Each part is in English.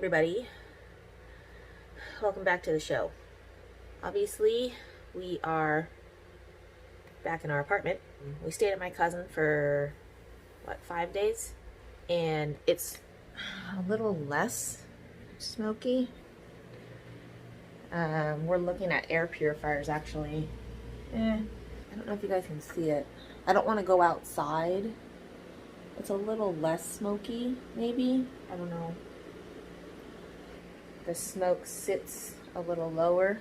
everybody. Welcome back to the show. Obviously, we are back in our apartment. We stayed at my cousin for, 5 days? And it's a little less smoky. We're looking at air purifiers, actually. I don't know if you guys can see it. I don't want to go outside. It's a little less smoky, maybe. I don't know. The smoke sits a little lower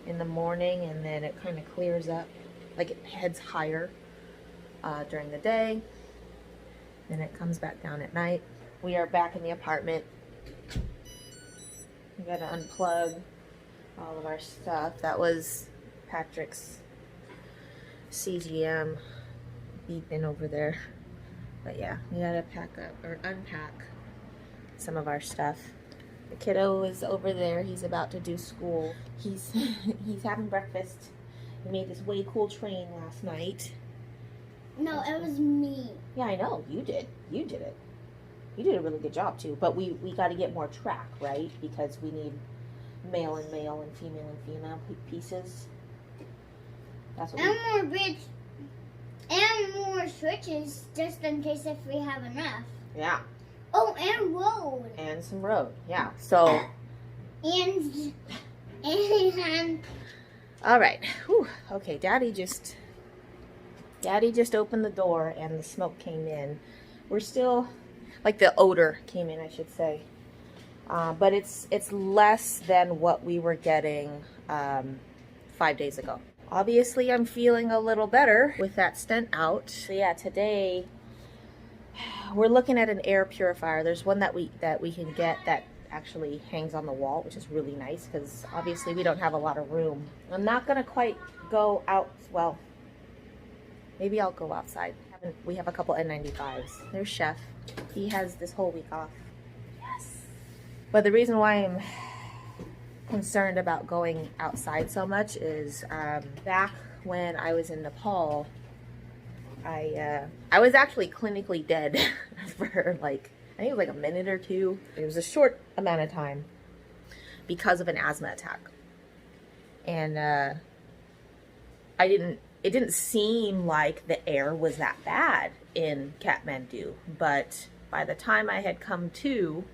in the morning, and then it kind of clears up, like it heads higher during the day. Then it comes back down at night. We are back in the apartment. We got to unplug all of our stuff. That was Patrick's CGM beeping over there. But yeah, we gotta pack up or unpack some of our stuff. The kiddo is over there. He's about to do school. He's having breakfast. He made this way cool train last night. No, it was me. Yeah, I know. You did. You did it. You did a really good job too. But we got to get more track, right? Because we need male and female and female pieces. That's what more bits and more switches, just in case if we have enough. Yeah. Oh, and road. And some road. Yeah. So. And. All right. Whew. Okay. Daddy just opened the door and the smoke came in. We're still, like the odor came in, I should say. But it's less than what we were getting 5 days ago. Obviously, I'm feeling a little better with that stent out. So yeah, today we're looking at an air purifier. There's one that we can get that actually hangs on the wall, which is really nice because obviously we don't have a lot of room. I'm not gonna quite go out. Well, maybe I'll go outside. We have a couple N95s. There's Chef. He has this whole week off. Yes. But the reason why I'm concerned about going outside so much is back when I was in Nepal, I was actually clinically dead for like, I think it was like a minute or two. It was a short amount of time because of an asthma attack. And it didn't seem like the air was that bad in Kathmandu, but by the time I had come to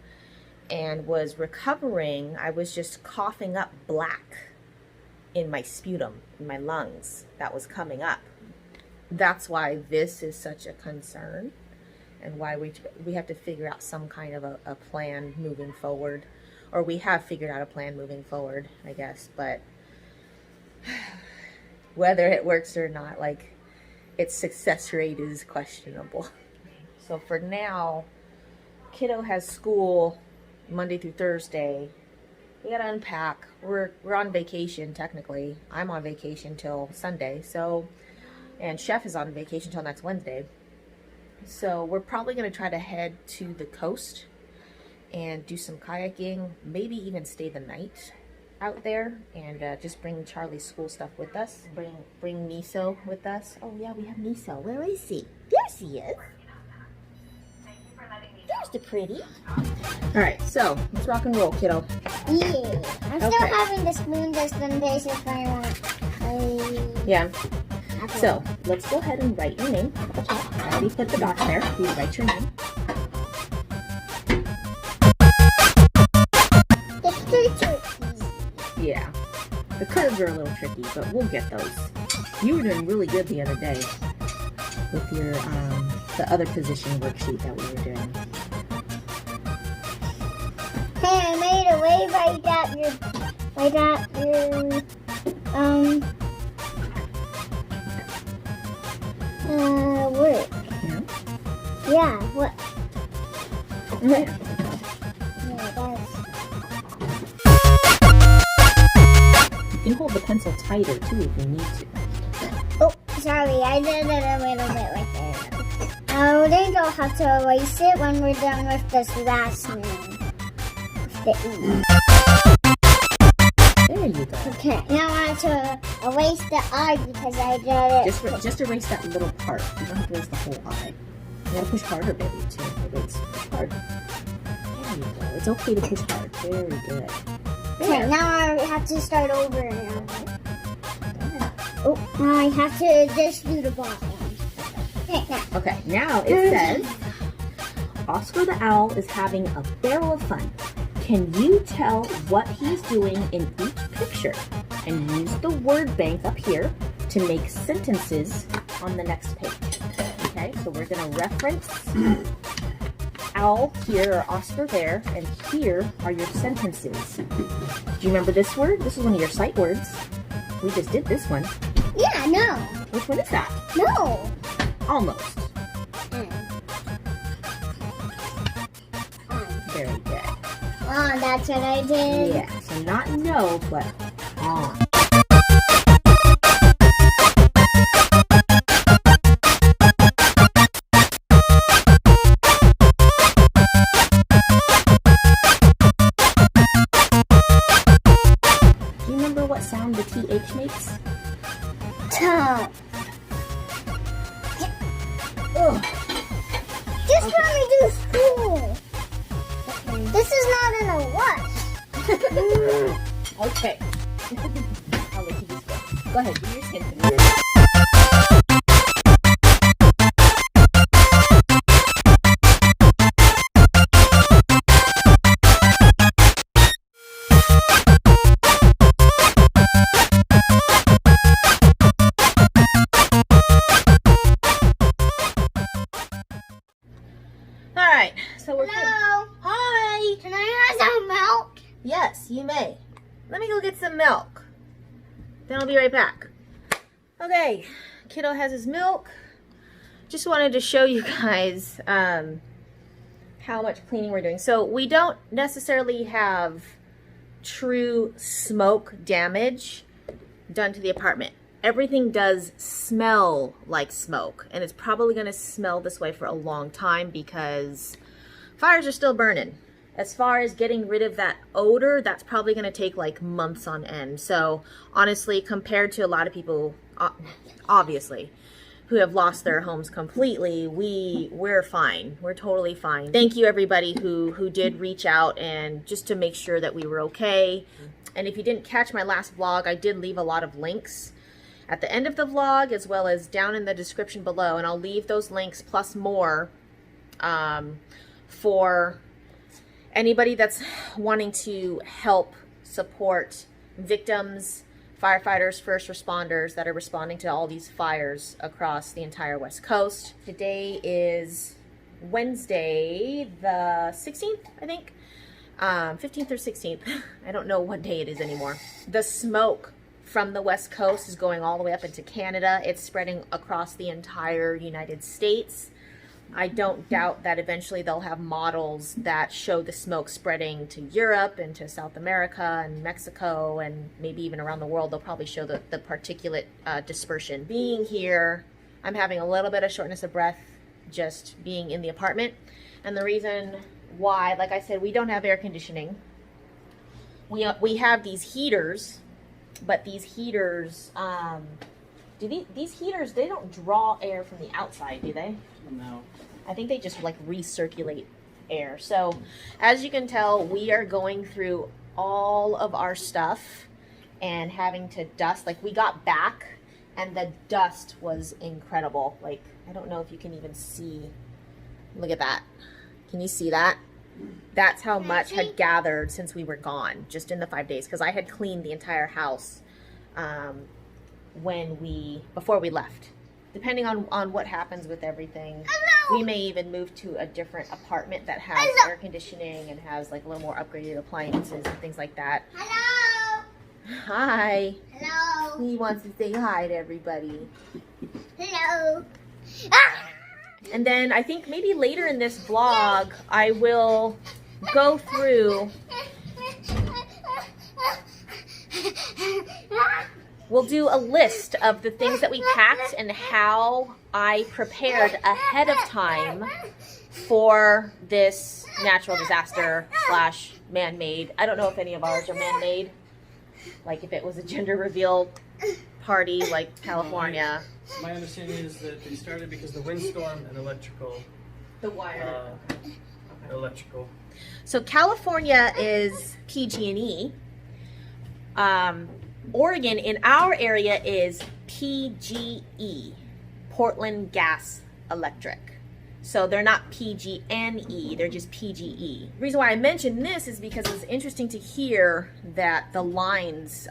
and was recovering, I was just coughing up black in my sputum, in my lungs, that was coming up. That's why this is such a concern and why we have to figure out some kind of a plan moving forward. Or we have figured out a plan moving forward, I guess, but whether it works or not, like, its success rate is questionable. So for now, kiddo has school Monday through Thursday. We gotta unpack. We're on vacation technically. I'm on vacation till Sunday, so, and Chef is on vacation till next Wednesday. So we're probably gonna try to head to the coast and do some kayaking, maybe even stay the night out there, and just bring Charlie's school stuff with us. Bring Nichole with us. Oh yeah, we have Nichole. Where is he? There she is. There's the pretty. All right, so let's rock and roll, kiddo. Yeah, I'm still having the spoon just in case if I want. Yeah. So let's go ahead and write your name at the top. I already put the dots there. You write your name. It's 3 turkeys. Yeah. The curds are a little tricky, but we'll get those. You were doing really good the other day with your the other position worksheet that we were doing. Hey, I made a way right at your work. Yeah, what? Yeah. You can hold the pencil tighter too if you need to. Oh, sorry, I did it a little bit right there. I think I'll have to erase it when we're done with this last name. There you go. Okay, now I have to erase the I because I did it. Just erase that little part. You don't have to erase the whole I. You gotta push harder, baby, too. Erase. Push hard. Yeah. There you go. It's okay to push hard. Very good. Okay, now I have to start over. Oh, now I have to just do the bottom. Okay, now it says, Oscar the Owl is having a barrel of fun. Can you tell what he's doing in each picture? And use the word bank up here to make sentences on the next page. Okay, so we're going to reference owl here or Oscar there, and here are your sentences. Do you remember this word? This is one of your sight words. We just did this one. Yeah, no. Which one is that? No. Almost. Very good. Oh, that's what I did. Yeah, so not no, but on. Do you remember what sound the TH makes? Tongue. Just when we do school. This is not in a rush. Okay. I'll let you just go. Go ahead, do your sentence. Alright, so we're Hello. Hi! Can I have some milk? Yes, you may. Let me go get some milk. Then I'll be right back. Okay, kiddo has his milk. Just wanted to show you guys how much cleaning we're doing. So we don't necessarily have true smoke damage done to the apartment. Everything does smell like smoke, and it's probably going to smell this way for a long time because fires are still burning. As far as getting rid of that odor, that's probably going to take like months on end. So honestly, compared to a lot of people, obviously, who have lost their homes completely, we're fine. We're totally fine. Thank you everybody who did reach out and just to make sure that we were okay. And if you didn't catch my last vlog, I did leave a lot of links at the end of the vlog as well as down in the description below, and I'll leave those links plus more for anybody that's wanting to help support victims, firefighters, first responders that are responding to all these fires across the entire West Coast. Today is Wednesday the 16th, I think. 15th or 16th. I don't know what day it is anymore. The smoke from the West Coast is going all the way up into Canada. It's spreading across the entire United States. I don't doubt that eventually they'll have models that show the smoke spreading to Europe and to South America and Mexico and maybe even around the world. They'll probably show the particulate dispersion. Being here, I'm having a little bit of shortness of breath just being in the apartment. And the reason why, like I said, we don't have air conditioning. We have these heaters, but these heaters, these heaters, they don't draw air from the outside, do they? No. I think they just like recirculate air. So as you can tell, we are going through all of our stuff and having to dust. Like we got back and the dust was incredible. Like, I don't know if you can even see. Look at that. Can you see that? That's how much had gathered since we were gone, just in the 5 days. Because I had cleaned the entire house before we left. Depending on what happens with everything, we may even move to a different apartment that has air conditioning and has like a little more upgraded appliances and things like that. Hello. Hi. Hello. He wants to say hi to everybody. Hello. Ah! And then I think maybe later in this vlog, I will go through. We'll do a list of the things that we packed and how I prepared ahead of time for this natural disaster / man-made. I don't know if any of ours are man-made. Like if it was a gender reveal party like California. My understanding is that they started because of the windstorm and electrical. The wire. Electrical. So California is PG&E. Oregon in our area is PGE, Portland Gas Electric. So they're not PG&E, they're just PGE. The reason why I mentioned this is because it's interesting to hear that the lines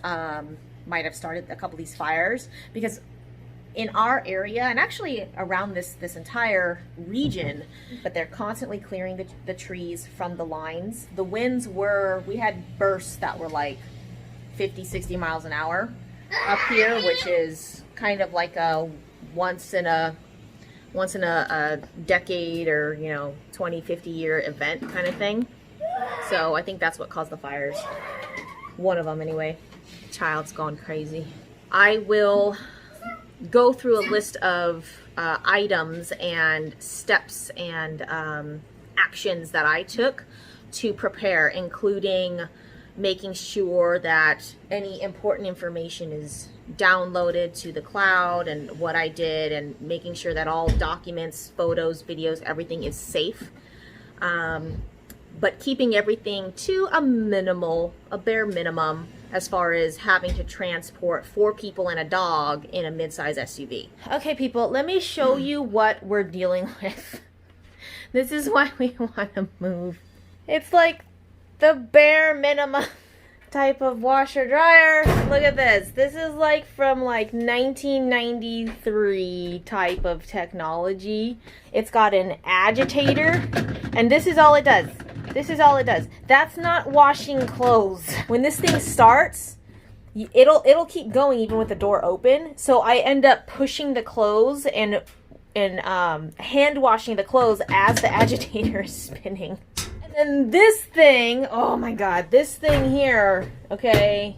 might have started a couple of these fires, because in our area, and actually around this entire region, but they're constantly clearing the trees from the lines. The winds we had bursts that were like 50, 60 miles an hour up here, which is kind of like a once in a decade, or 20, 50 year event kind of thing. So I think that's what caused the fires. One of them anyway. Child's gone crazy. I will go through a list of items and steps and actions that I took to prepare, including making sure that any important information is downloaded to the cloud, and what I did, and making sure that all documents, photos, videos, everything is safe. But keeping everything to a bare minimum, as far as having to transport 4 people and a dog in a mid-size SUV. Okay, people, let me show you what we're dealing with. This is why we want to move. It's like the bare minimum type of washer dryer. Look at this. This is like from like 1993 type of technology. It's got an agitator, and this is all it does. This is all it does. That's not washing clothes. When this thing starts, it'll keep going even with the door open. So I end up pushing the clothes and hand washing the clothes as the agitator is spinning. And then this thing, oh my God, this thing here, okay,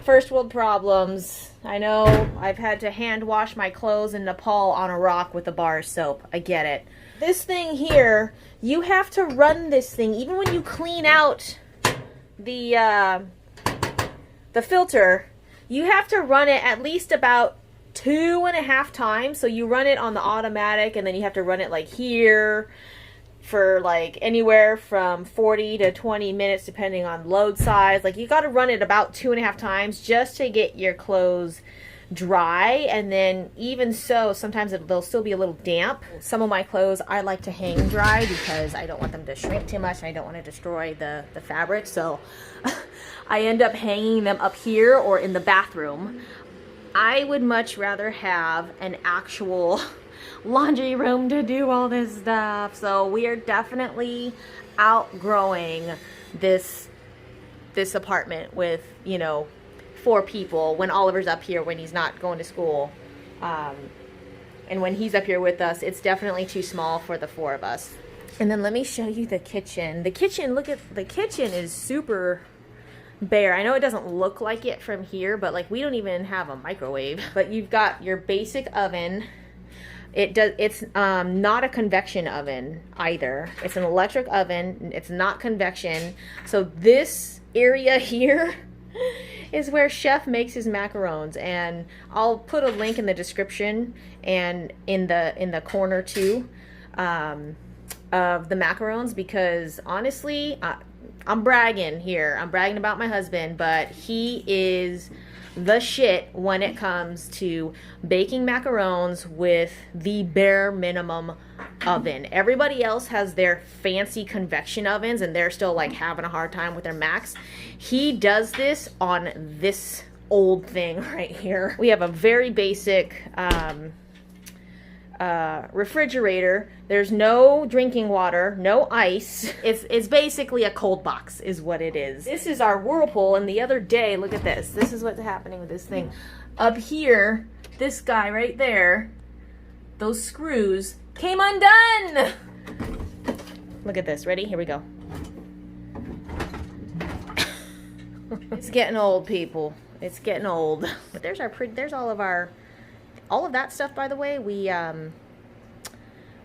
first world problems. I know I've had to hand wash my clothes in Nepal on a rock with a bar of soap. I get it. This thing here, you have to run this thing, even when you clean out the filter, you have to run it at least about 2.5 times. So you run it on the automatic, and then you have to run it like here for like anywhere from 40 to 20 minutes depending on load size. Like you got to run it about 2.5 times just to get your clothes dry. And then even so, sometimes they'll still be a little damp. Some of my clothes I like to hang dry because I don't want them to shrink too much, and I don't want to destroy the fabric. So I end up hanging them up here or in the bathroom. I would much rather have an actual laundry room to do all this stuff. So we are definitely outgrowing this apartment with 4 people when Oliver's up here, when he's not going to school, and when he's up here with us, it's definitely too small for the 4 of us. And then let me show you the kitchen. The kitchen, look at the kitchen, is super bare. I know it doesn't look like it from here, but like we don't even have a microwave. But you've got your basic oven. It's not a convection oven either. It's an electric oven. It's not convection. So this area here is where Chef makes his macarons, and I'll put a link in the description and in the corner too of the macarons, because honestly, I'm bragging here. I'm bragging about my husband, but he is the shit when it comes to baking macarons with the bare minimum oven. Everybody else has their fancy convection ovens, and they're still like having a hard time with their macs. He does this on this old thing right here. We have a very basic refrigerator. There's no drinking water, no ice. It's basically a cold box is what it is. This is our Whirlpool, and the other day, look at this. This is what's happening with this thing. Up here, this guy right there, those screws came undone. Look at this. Ready? Here we go. It's getting old, people. It's getting old. But there's all of that stuff, by the way.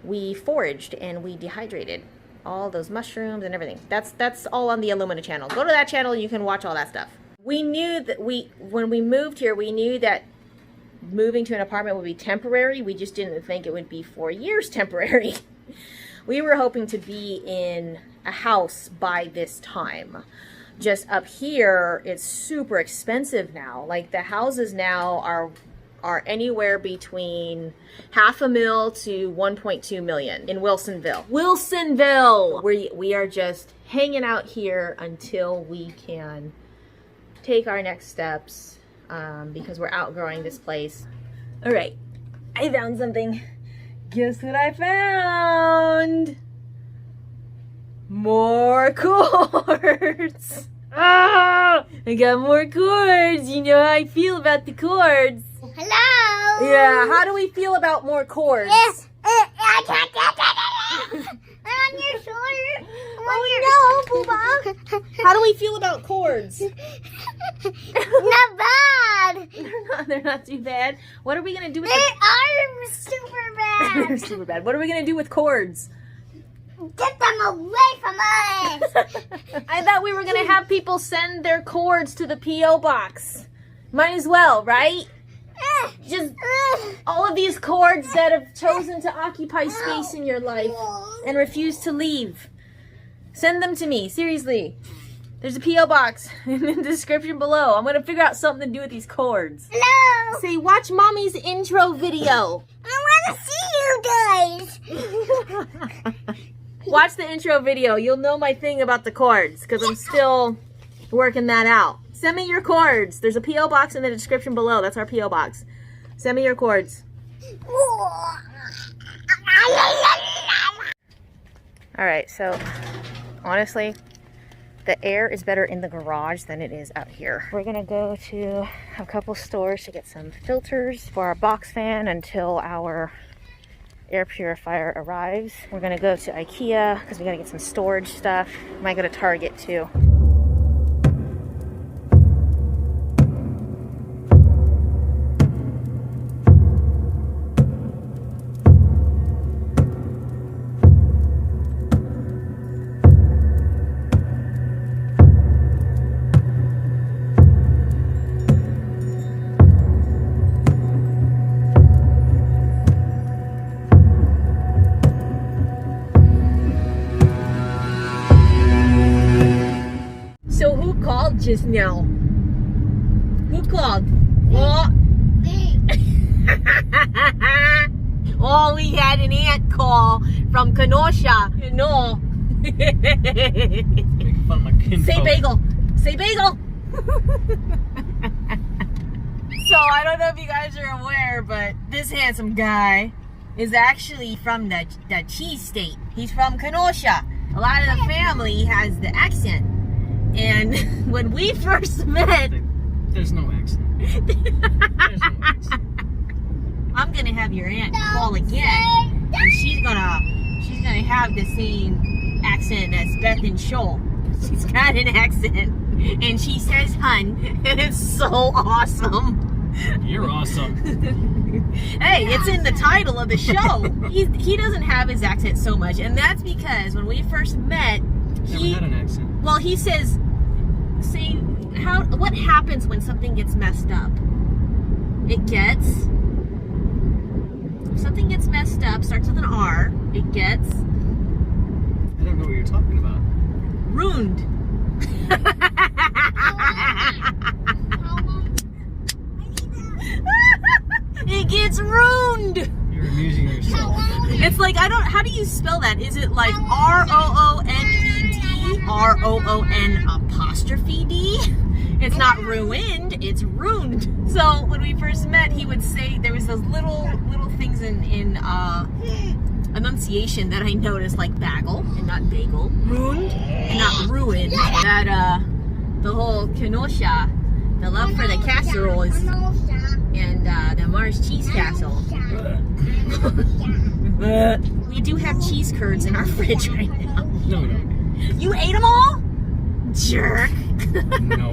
We foraged and we dehydrated all those mushrooms and everything. That's all on the Illumina channel. Go to that channel and you can watch all that stuff. We knew that when we moved here, we knew that moving to an apartment would be temporary. We just didn't think it would be 4 years temporary. We were hoping to be in a house by this time. Just up here, it's super expensive now. Like the houses now are anywhere between $500,000 to $1.2 million in Wilsonville. Wilsonville! We are just hanging out here until we can take our next steps because we're outgrowing this place. All right, I found something. Guess what I found? More cords. Ah, I got more cords. You know how I feel about the cords. Hello. Yeah, how do we feel about more cords? I'm on your shoulder. Oh no, Booba. How do we feel about cords? Not bad. They're not too bad. What are we gonna do with They are super bad. They're super bad. What are we gonna do with cords? Get them away from us. I thought we were gonna have people send their cords to the P.O. box. Might as well, right? Just all of these cords that have chosen to occupy space in your life and refuse to leave. Send them to me, seriously. There's a P.O. box in the description below. I'm gonna figure out something to do with these cords. Hello. Say, watch Mommy's intro video. I want to see you guys. Watch the intro video. You'll know my thing about the cords because I'm still working that out. Send me your cords. There's a P.O. box in the description below. That's our P.O. box. Send me your cords. Alright, so honestly, the air is better in the garage than it is out here. We're gonna go to a couple stores to get some filters for our box fan until our air purifier arrives. We're gonna go to IKEA because we gotta get some storage stuff. Might go to Target too. Just now. Who called? Oh. Oh, we had an aunt call from Kenosha. No. Making fun of my kinfolk. Say bagel. Say bagel. So I don't know if you guys are aware, but this handsome guy is actually from the cheese state. He's from Kenosha. A lot of the family has the accent. And when we first met, there's no accent. There's no accent. I'm gonna have your aunt call again, and she's gonna have the same accent as Beth and Nichole. She's got an accent, and she says "hun," and it's so awesome. You're awesome. Hey, it's in the title of the show. He doesn't have his accent so much, and that's because when we first met, he never had an accent. Well, he says, what happens when something gets messed up? Something gets messed up, starts with an R, it gets... I don't know what you're talking about. Ruined. It gets ruined. You're amusing yourself. It's like, how do you spell that? Is it like R-O-O-N-E-D? R-O-O-N''D? It's not ruined, it's ruined. So when we first met, he would say there was those little things in enunciation that I noticed, like bagel and not bagel, ruined and not ruined. That the whole Kenosha, the love for the casserole is, and the Mars cheese castle. We do have cheese curds in our fridge right now. No, no. You ate them all? Jerk. No.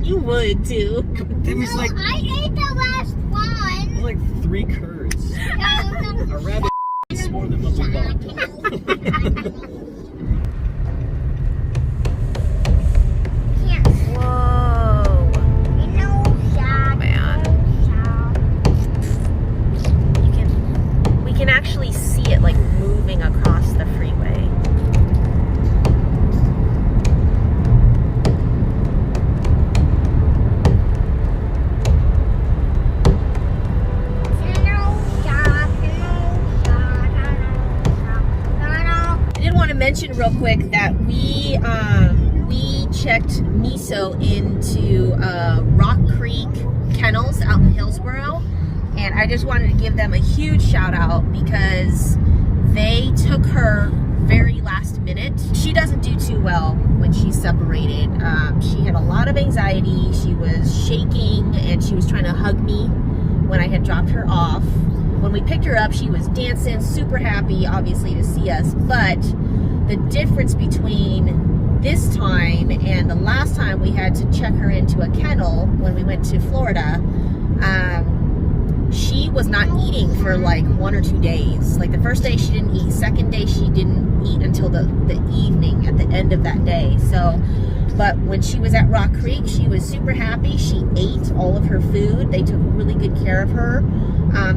You would too. There was like... I ate the last one. There was like 3 curds. A rabbit eats more than what we bought. Whoa. Man. We can actually see it like moving across the freeway. real quick that we checked Miso into Rock Creek Kennels out in Hillsboro, and I just wanted to give them a huge shout out because they took her very last minute. She doesn't do too well when she's separated. She had a lot of anxiety. She was shaking and she was trying to hug me when I had dropped her off. When we picked her up, she was dancing, super happy, obviously, to see us. But the difference between this time and the last time we had to check her into a kennel when we went to Florida, she was not eating for like 1 or 2 days. Like the first day she didn't eat, second day she didn't eat until the evening at the end of that day. So, but when she was at Rock Creek, she was super happy. She ate all of her food. They took really good care of her.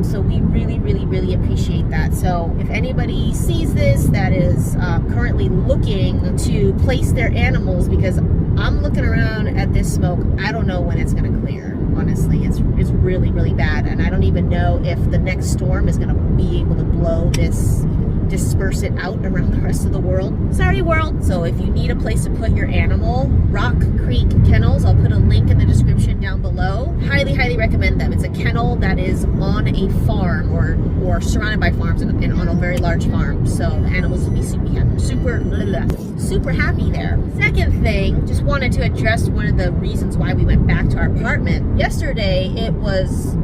So we really, really, really appreciate that. So if anybody sees this that is currently looking to place their animals, because I'm looking around at this smoke, I don't know when it's going to clear. Honestly, it's really, really bad, and I don't even know if the next storm is going to be able to blow this, disperse it out around the rest of the world. Sorry, world. So if you need a place to put your animal, Rock Creek Kennels, I'll put a link in the description down below. Highly, highly recommend them. It's a kennel that is on a farm or surrounded by farms and on a very large farm. So the animals will be super happy there. Second thing, just wanted to address one of the reasons why we went back to our apartment. Yesterday, it was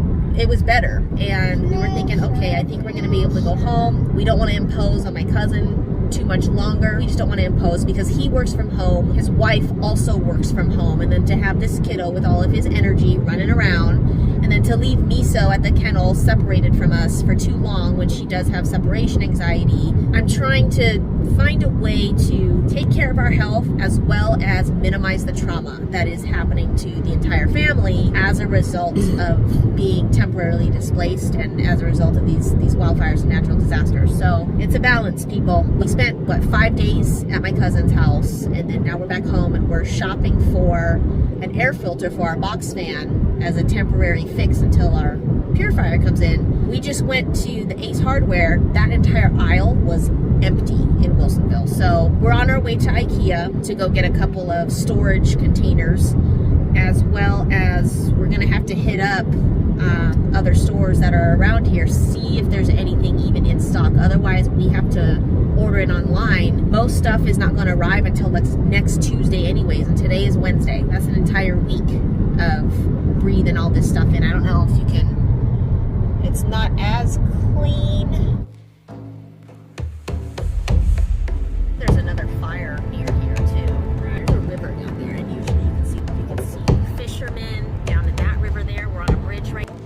better, and we were thinking, okay, I think we're going to be able to go home. We don't want to impose on my cousin too much longer. We just don't want to impose because he works from home. His wife also works from home, and then to have this kiddo with all of his energy running around, and then to leave Miso at the kennel separated from us for too long when she does have separation anxiety. I'm trying to find a way to take care of our health as well as minimize the trauma that is happening to the entire family as a result of being temporarily displaced and as a result of these wildfires and natural disasters. So it's a balance, people. We spent, what, 5 days at my cousin's house, and then now we're back home and we're shopping for an air filter for our box fan as a temporary fix until our purifier comes in. We just went to the Ace Hardware. That entire aisle was empty in Wilsonville. So we're on our way to IKEA to go get a couple of storage containers, as well as we're gonna have to hit up other stores that are around here, see if there's anything even in stock. Otherwise, we have to order it online. Most stuff is not gonna arrive until next Tuesday anyways, and today is Wednesday. That's an entire week of breathing all this stuff in. I don't know if you can, it's not as clean. There's another fire near here too. There's a river down there, and usually you can see fishermen down in that river there. We're on a bridge right now.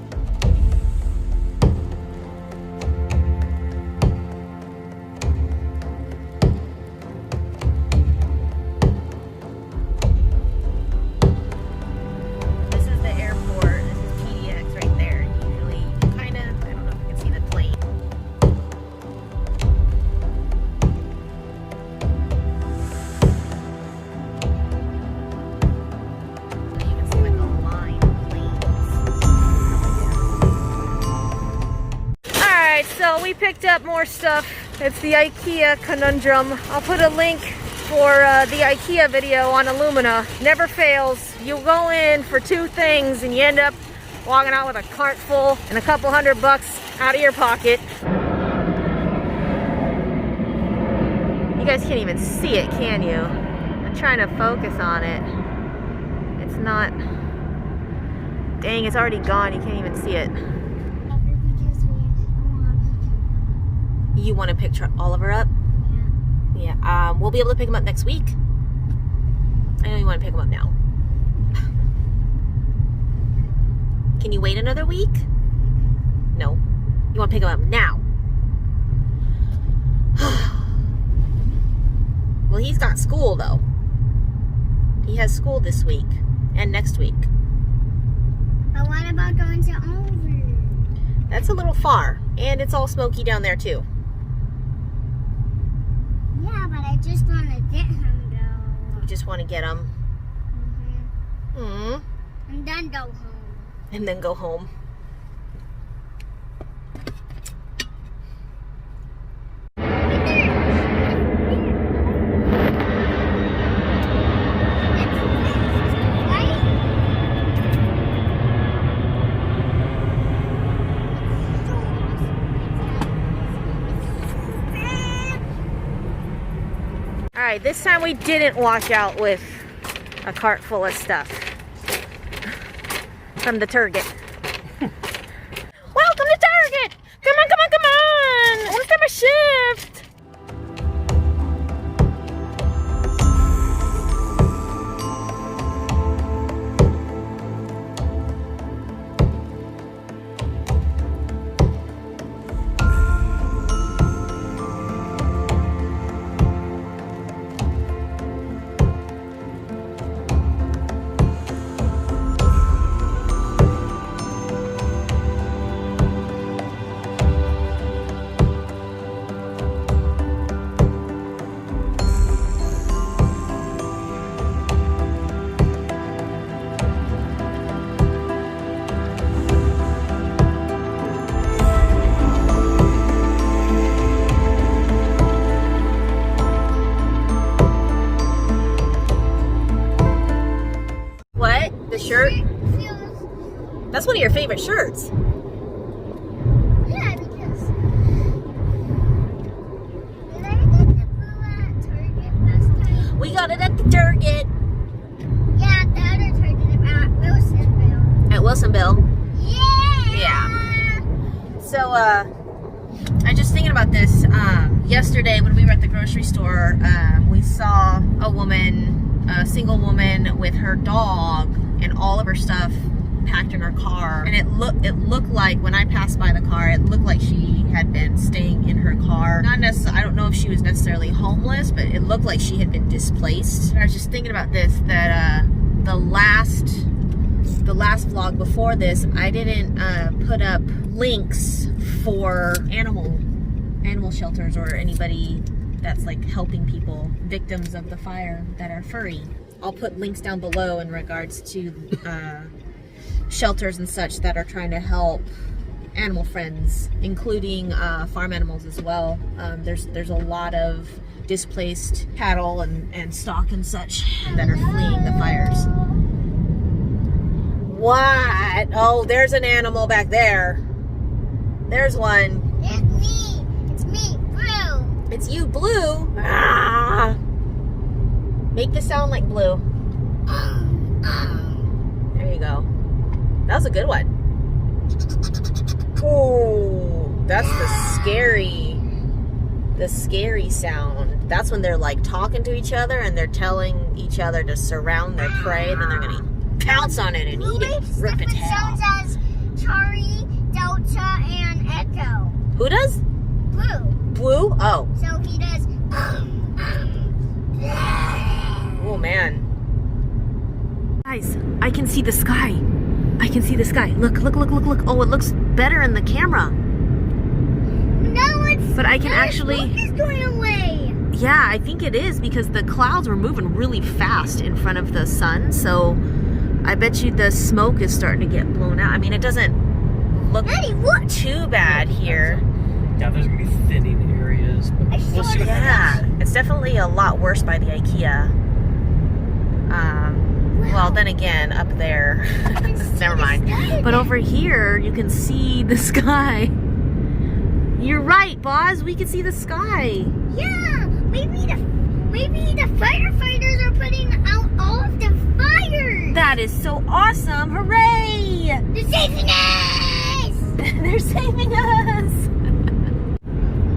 So we picked up more stuff. It's the IKEA conundrum. I'll put a link for the IKEA video on Illumina. Never fails. You go in for 2 things and you end up walking out with a cart full and a couple $100 out of your pocket. You guys can't even see it, can you? I'm trying to focus on it. It's not. Dang, it's already gone. You can't even see it. You want to pick Oliver up? Yeah. We'll be able to pick him up next week. I know you want to pick him up now. Can you wait another week? No. You want to pick him up now? Well, he's got school though. He has school this week and next week. But what about going to Oliver? That's a little far, and it's all smoky down there too. Yeah, but I just want to get him though. You just want to get him? Mm-hmm. And then go home. And then go home. right, this time we didn't walk out with a cart full of stuff from the Target. Welcome to Target! Come on, come on, come on! Let's have a shift! Shirt? That's one of your favorite shirts. Yeah, because did I get the blue at Target last time? We got it at the Target. Yeah, the other Target at Wilsonville. At Wilsonville? Yeah! Yeah. So, I was just thinking about this. Yesterday when we were at the grocery store, we saw a single woman with her dog and all of her stuff packed in her car, and it looked like, when I passed by the car, it looked like she had been staying in her car. Not necessarily, I don't know if she was necessarily homeless, but it looked like she had been displaced. I was just thinking about this, that the last vlog before this, I didn't put up links for animal shelters or anybody that's like helping people, victims of the fire that are furry. I'll put links down below in regards to shelters and such that are trying to help animal friends, including farm animals as well. There's a lot of displaced cattle and stock and such that are fleeing the fires. What? Oh, there's an animal back there. There's one. It's me. It's me, Blue. It's you, Blue. Ah. Make the sound like Blue. There you go. That was a good one. Oh, that's the scary sound. That's when they're like talking to each other and they're telling each other to surround their prey, then they're gonna pounce on it and eat it, rip its head off. Sounds as Charlie, Delta, and Echo. Who does? Blue. Blue? Oh. So he does. Oh man. Guys, I can see the sky. I can see the sky. Look, look, look, look, look. Oh, it looks better in the camera. No, it's. But I can actually. Smoke is going away. Yeah, I think it is because the clouds were moving really fast in front of the sun. So I bet you the smoke is starting to get blown out. I mean, it doesn't look too bad here. Yeah, there's gonna be thinning areas, but we'll see what happens. It's definitely a lot worse by the IKEA. Well, then again, up there, never mind. But over here, you can see the sky. You're right, Boz. We can see the sky. Yeah, maybe the firefighters are putting out all of the fires. That is so awesome! Hooray! They're saving us. They're saving us.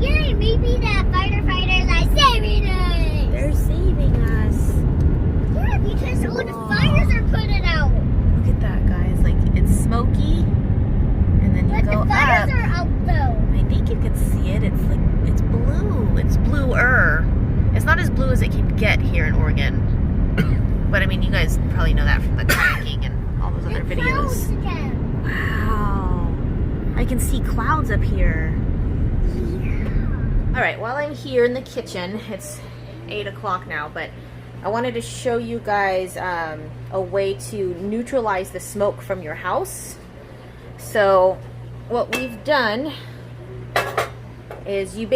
Yay! Maybe the firefighters are saving us. They're saving us. Yeah, because all the fires are putting out. Look at that, guys. Like, it's smoky, and then you go the fires up. are out though. I think you can see it. It's like, it's blue. It's bluer. It's not as blue as it can get here in Oregon. But I mean, you guys probably know that from the kayaking and all those other videos. Again. Wow. I can see clouds up here. All right, while I'm here in the kitchen, it's 8 o'clock now, but I wanted to show you guys a way to neutralize the smoke from your house. So what we've done is you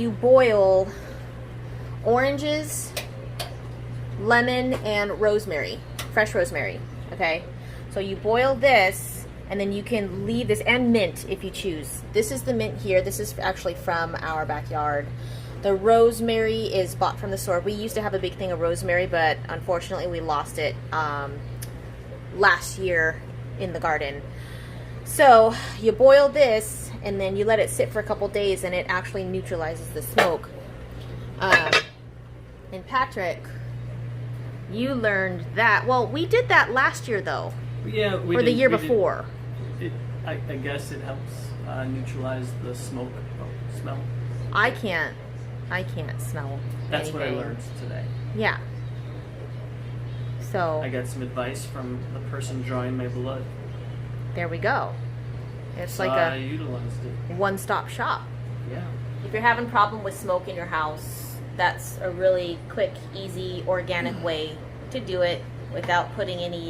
boil oranges, lemon, and rosemary, fresh rosemary, okay? So you boil this, and then you can leave this, and mint if you choose. This is the mint here. This is actually from our backyard. The rosemary is bought from the store. We used to have a big thing of rosemary, but unfortunately we lost it last year in the garden. So you boil this and then you let it sit for a couple days and it actually neutralizes the smoke. And Patrick, you learned that. Well, we did that last year though. Yeah, or the year before. I guess it helps neutralize the smoke smell. I can't smell That's anything. what I learned today. Yeah. So I got some advice from the person drawing my blood. there we go. It's So like I a utilized it. one-stop shop. Yeah. If you're having problem with smoke in your house, that's a really quick, easy, organic way to do it without putting any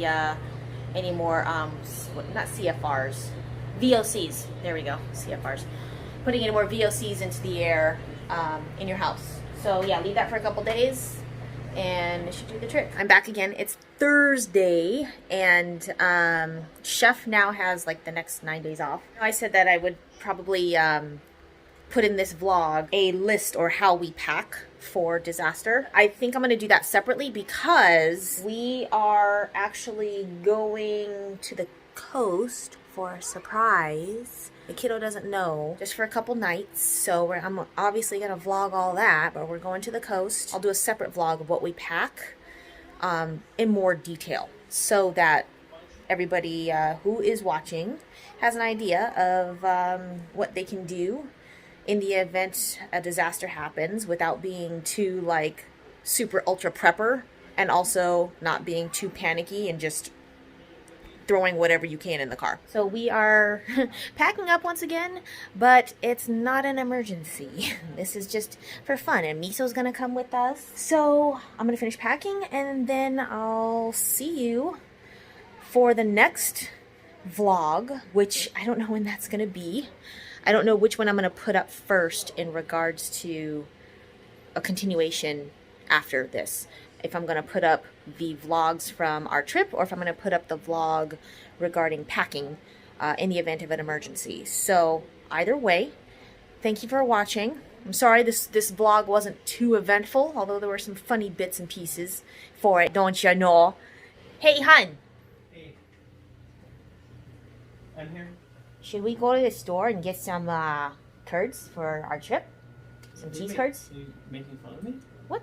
more not CFRs, VOCs. There we go, CFRs. Putting any more VOCs into the air in your house. So yeah, leave that for a couple days and it should do the trick. I'm back again. It's Thursday and Chef now has like the next 9 days off. I said that I would probably put in this vlog a list or how we pack for disaster. I think I'm going to do that separately because we are actually going to the coast for a surprise. The kiddo doesn't know, just for a couple nights. So I'm obviously going to vlog all that, but we're going to the coast. I'll do a separate vlog of what we pack in more detail so that everybody who is watching has an idea of what they can do in the event a disaster happens without being too like super ultra prepper and also not being too panicky and just throwing whatever you can in the car. So we are packing up once again, but it's not an emergency. This is just for fun and Miso's gonna come with us. So I'm gonna finish packing and then I'll see you for the next vlog, which I don't know when that's gonna be. I don't know which one I'm going to put up first in regards to a continuation after this. If I'm going to put up the vlogs from our trip or if I'm going to put up the vlog regarding packing in the event of an emergency. So either way, thank you for watching. I'm sorry this vlog wasn't too eventful, although there were some funny bits and pieces for it, don't you know? Hey, hun. Hey. I'm here. Should we go to the store and get some curds for our trip? Some cheese curds? Are you making fun of me? What?